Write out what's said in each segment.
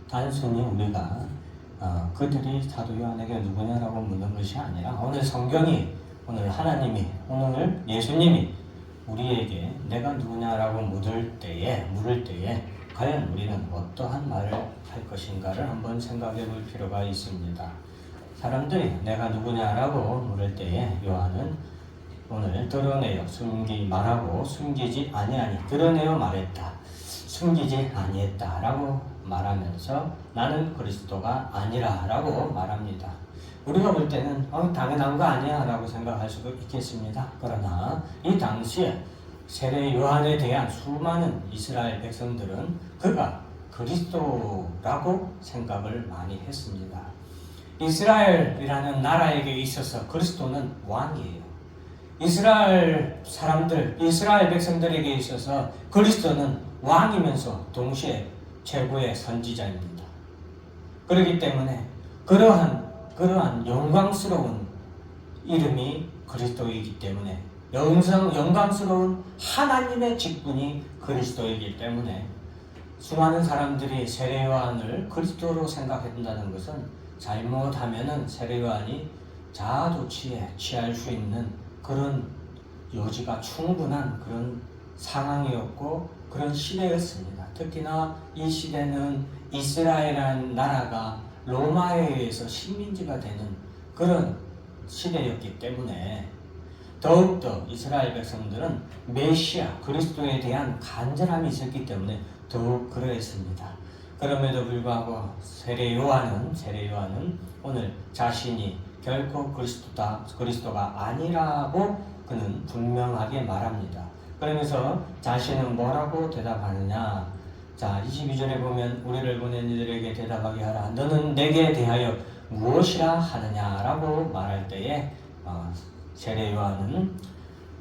단순히 우리가 그들이 사도 요한에게 누구냐라고 묻는 것이 아니라 오늘 성경이, 오늘 하나님이, 오늘 예수님이 우리에게 내가 누구냐라고 물을 때에 과연 우리는 어떠한 말을 할 것인가를 한번 생각해 볼 필요가 있습니다. 사람들이 내가 누구냐라고 물을 때에 요한은 오늘 드러내어 말하고 숨기지 아니하니 드러내어 말했다, 숨기지 아니했다라고 말하면서 나는 그리스도가 아니라 라고 말합니다. 우리가 볼 때는 당연한 거 아니야 라고 생각할 수도 있겠습니다. 그러나 이 당시에 세례 요한에 대한 수많은 이스라엘 백성들은 그가 그리스도라고 생각을 많이 했습니다. 이스라엘이라는 나라에게 있어서 그리스도는 왕이에요. 이스라엘 사람들, 이스라엘 백성들에게 있어서 그리스도는 왕이면서 동시에 최고의 선지자입니다. 그렇기 때문에 그러한 영광스러운 이름이 그리스도이기 때문에 영광스러운 하나님의 직분이 그리스도이기 때문에 수많은 사람들이 세례 요한을 그리스도로 생각한다는 것은 잘못하면은 세례 요한이 자아도취에 취할 수 있는 그런 여지가 충분한 그런 상황이었고 그런 시대였습니다. 특히나 이 시대는 이스라엘이라는 나라가 로마에 의해서 식민지가 되는 그런 시대였기 때문에 더욱더 이스라엘 백성들은 메시아 그리스도에 대한 간절함이 있었기 때문에 더욱 그러했습니다. 그럼에도 불구하고 세례 요한은 오늘 자신이 결코 그리스도가 아니라고 그는 분명하게 말합니다. 그러면서 자신은 뭐라고 대답하느냐? 자, 22절에 보면 우리를 보낸 이들에게 대답하게 하라. 너는 내게 대하여 무엇이라 하느냐라고 말할 때에 세례 요한은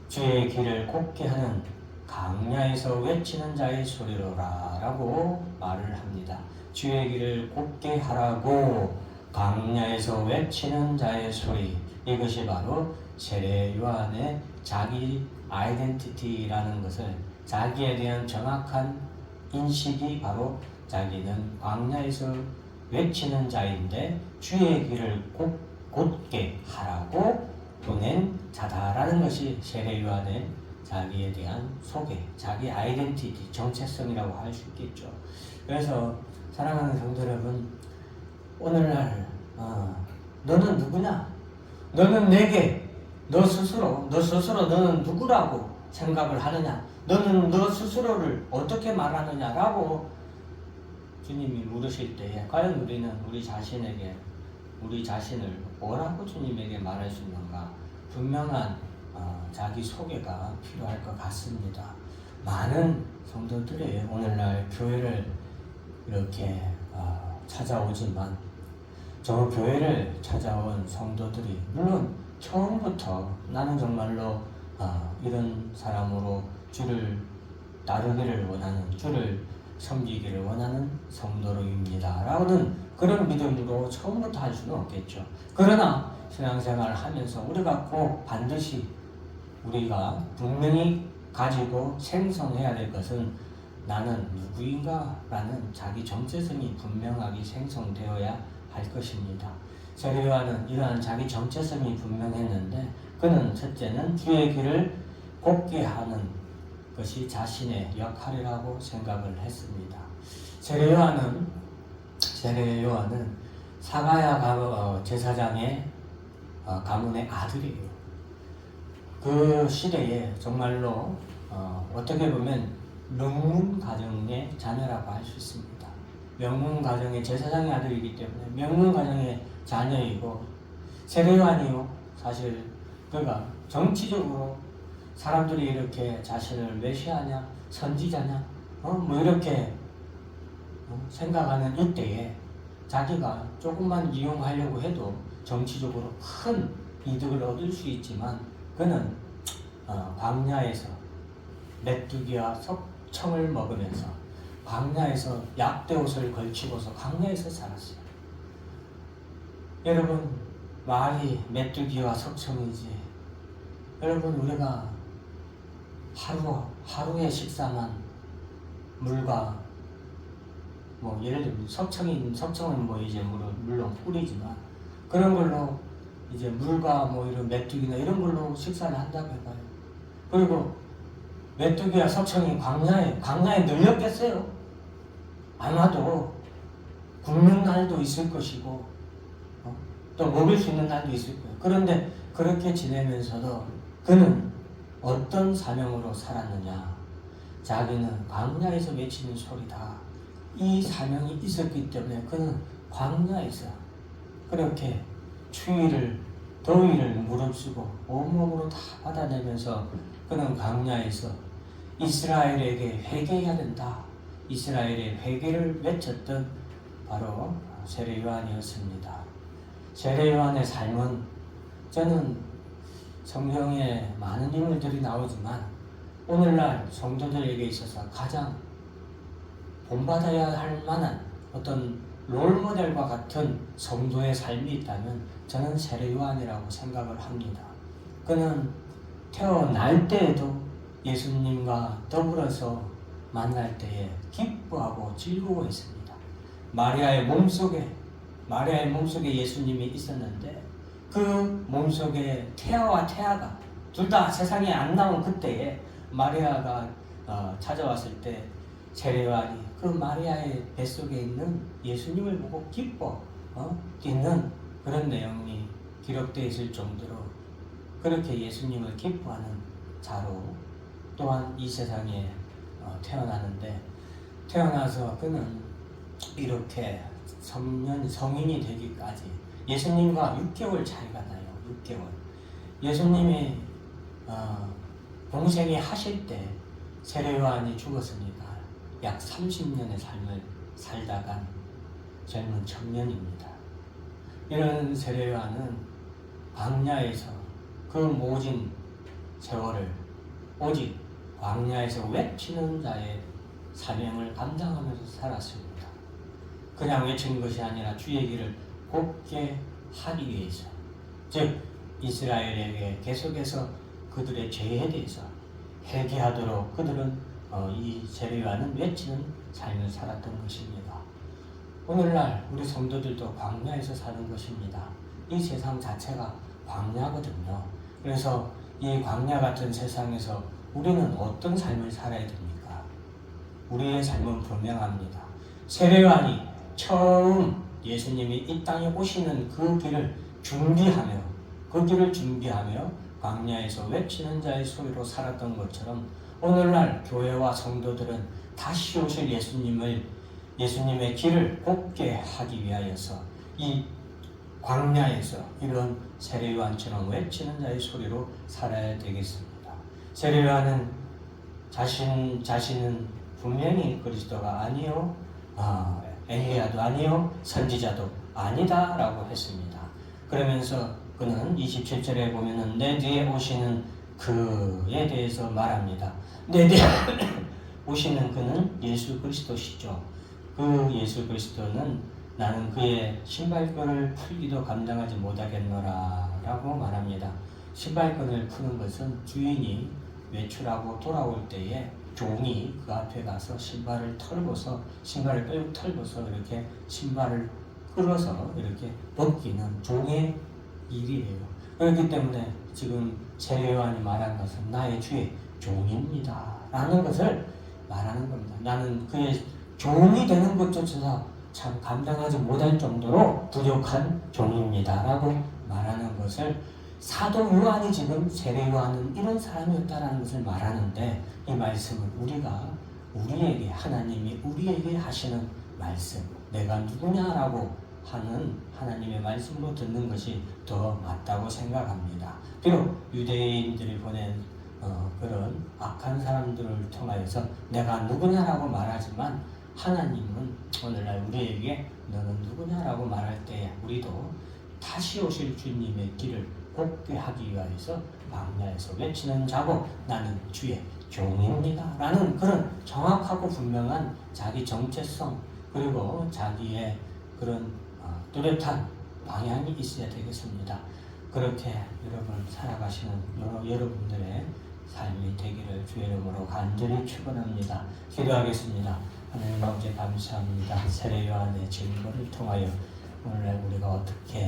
주의 길을 곱게 하는 강야에서 외치는 자의 소리로라 라고 말을 합니다. 주의 길을 곱게 하라고 강야에서 외치는 자의 소리, 이것이 바로 세례 요한의 자기 아이덴티티라는 것을, 자기에 대한 정확한 인식이 바로 자기는 광야에서 외치는 자인데 주의 길을 곧게 하라고 보낸 자다라는 것이 세례 요한의 자기에 대한 소개, 자기 아이덴티티, 정체성이라고 할 수 있겠죠. 그래서 사랑하는 성도 여러분, 오늘날 너는 누구냐? 너는 내게 너 스스로 너는 누구라고 생각을 하느냐? 너는 너 스스로를 어떻게 말하느냐라고 주님이 물으실 때에 과연 우리는 우리 자신을 뭐라고 주님에게 말할 수 있는가? 분명한 자기 소개가 필요할 것 같습니다. 많은 성도들이 오늘날 교회를 이렇게 찾아오지만 저 교회를 찾아온 성도들이 물론 처음부터 나는 정말로 이런 사람으로 주를 따르기를 원하는, 주를 섬기기를 원하는 성도로입니다 라고는 그런 믿음으로 처음부터 할 수는 없겠죠. 그러나 신앙생활을 하면서 우리가 꼭 반드시 우리가 분명히 가지고 생성해야 될 것은 나는 누구인가 라는 자기 정체성이 분명하게 생성되어야 할 것입니다. 세례 요한은 이러한 자기 정체성이 분명했는데 그는 첫째는 주의 길을 곱게 하는 것이 자신의 역할이라고 생각을 했습니다. 세례 요한은 사가랴 제사장의 가문의 아들이에요. 그 시대에 정말로 어떻게 보면 명문 가정의 자녀라고 할 수 있습니다. 명문 가정의 제사장의 아들이기 때문에 명문 가정의 자녀이고, 세례 요한이요, 사실 그가 정치적으로 사람들이 이렇게 자신을 메시아냐 선지자냐 뭐 이렇게 생각하는 이때에 자기가 조금만 이용하려고 해도 정치적으로 큰 이득을 얻을 수 있지만 그는 광야에서 메뚜기와 석청을 먹으면서 광야에서 약대옷을 걸치고서 광야에서 살았어요. 여러분, 말이 메뚜기와 석청이지, 여러분 우리가 하루에 식사만 물과 뭐 예를 들면 석청은 뭐 이제 물론 꿀이지만 그런 걸로 이제 물과 뭐 이런 메뚜기나 이런 걸로 식사를 한다고 해봐요. 그리고 메뚜기와 석청이 광야에 널렸겠어요? 아마도 굶는 날도 있을 것이고 또 먹을 수 있는 날도 있을 거예요. 그런데 그렇게 지내면서도 그는 어떤 사명으로 살았느냐? 자기는 광야에서 외치는 소리다. 이 사명이 있었기 때문에 그는 광야에서 그렇게 추위를 더위를 무릅쓰고 온몸으로 다 받아내면서 그는 광야에서 이스라엘에게 회개해야 된다. 이스라엘의 회개를 외쳤던 바로 세례 요한이었습니다. 세례 요한의 삶은 저는 성경에 많은 인물들이 나오지만 오늘날 성도들에게 있어서 가장 본받아야 할 만한 어떤 롤모델과 같은 성도의 삶이 있다면 저는 세례 요한이라고 생각을 합니다. 그는 태어날 때에도 예수님과 더불어서 만날 때에 기뻐하고 즐거워했습니다. 마리아의 몸속에 예수님이 있었는데 그 몸속에 태아와 태아가 둘 다 세상에 안 나온 그때에 마리아가 찾아왔을 때 세례 요한이 그 마리아의 뱃속에 있는 예수님을 보고 기뻐 뛰는 그런 내용이 기록되어 있을 정도로 그렇게 예수님을 기뻐하는 자로 또한 이 세상에 태어나는데 태어나서 그는 이렇게 성인이 되기까지 예수님과 6개월 차이가 나요. 6개월. 예수님이 동생이 하실 때 세례 요한이 죽었으니까 약 30년의 삶을 살다간 젊은 청년입니다. 이런 세례 요한은 광야에서 그 모진 세월을 오직 광야에서 외치는 자의 사명을 감당하면서 살았습니다. 그냥 외치는 것이 아니라 주의 길을 곱게 하기 위해서, 즉 이스라엘에게 계속해서 그들의 죄에 대해서 회개하도록 그들은 이 세례 요한은 외치는 삶을 살았던 것입니다. 오늘날 우리 성도들도 광야에서 사는 것입니다. 이 세상 자체가 광야거든요. 그래서 이 광야 같은 세상에서 우리는 어떤 삶을 살아야 됩니까? 우리의 삶은 분명합니다. 세례 요한이 처음 예수님이 이 땅에 오시는 그 길을 준비하며 광야에서 외치는 자의 소리로 살았던 것처럼 오늘날 교회와 성도들은 다시 오실 예수님의 길을 곱게 하기 위하여서 이 광야에서 이런 세례 요한처럼 외치는 자의 소리로 살아야 되겠습니다. 세례 요한은 자신은 분명히 그리스도가 아니요 엘리야도 아니요 선지자도 아니다라고 했습니다. 그러면서 그는 27절에 보면은 내 뒤에 오시는 그에 대해서 말합니다. 내 뒤에 오시는 그는 예수 그리스도시죠. 그 예수 그리스도는 나는 그의 신발끈을 풀기도 감당하지 못하겠노라 라고 말합니다. 신발끈을 푸는 것은 주인이 외출하고 돌아올 때에 종이 그 앞에 가서 신발을 끌고 털고서 이렇게 신발을 끌어서 이렇게 벗기는 종의 일이에요. 그렇기 때문에 지금 세례 요한이 말한 것은 나의 주의 종입니다 라는 것을 말하는 겁니다. 나는 그의 종이 되는 것조차 참 감당하지 못할 정도로 부족한 종입니다 라고 말하는 것을 사도 요한이 지금 세례 요한은 이런 사람이었다라는 것을 말하는데 이 말씀은 우리에게 하나님이 우리에게 하시는 말씀, 내가 누구냐라고 하는 하나님의 말씀으로 듣는 것이 더 맞다고 생각합니다. 비록 유대인들이 보낸 그런 악한 사람들을 통하여서 내가 누구냐라고 말하지만 하나님은 오늘날 우리에게 너는 누구냐라고 말할 때 우리도 다시 오실 주님의 길을 곱게 하기 위해서 광야에서 외치는 자고 나는 주의 종입니다 라는 그런 정확하고 분명한 자기 정체성 그리고 자기의 그런 뚜렷한 방향이 있어야 되겠습니다. 그렇게 여러분 살아가시는 여러분들의 삶이 되기를 주의 이름으로 간절히 축원합니다. 기도하겠습니다. 하나님 아버지 감사합니다. 세례 요한의 증거를 통하여 오늘날 우리가 어떻게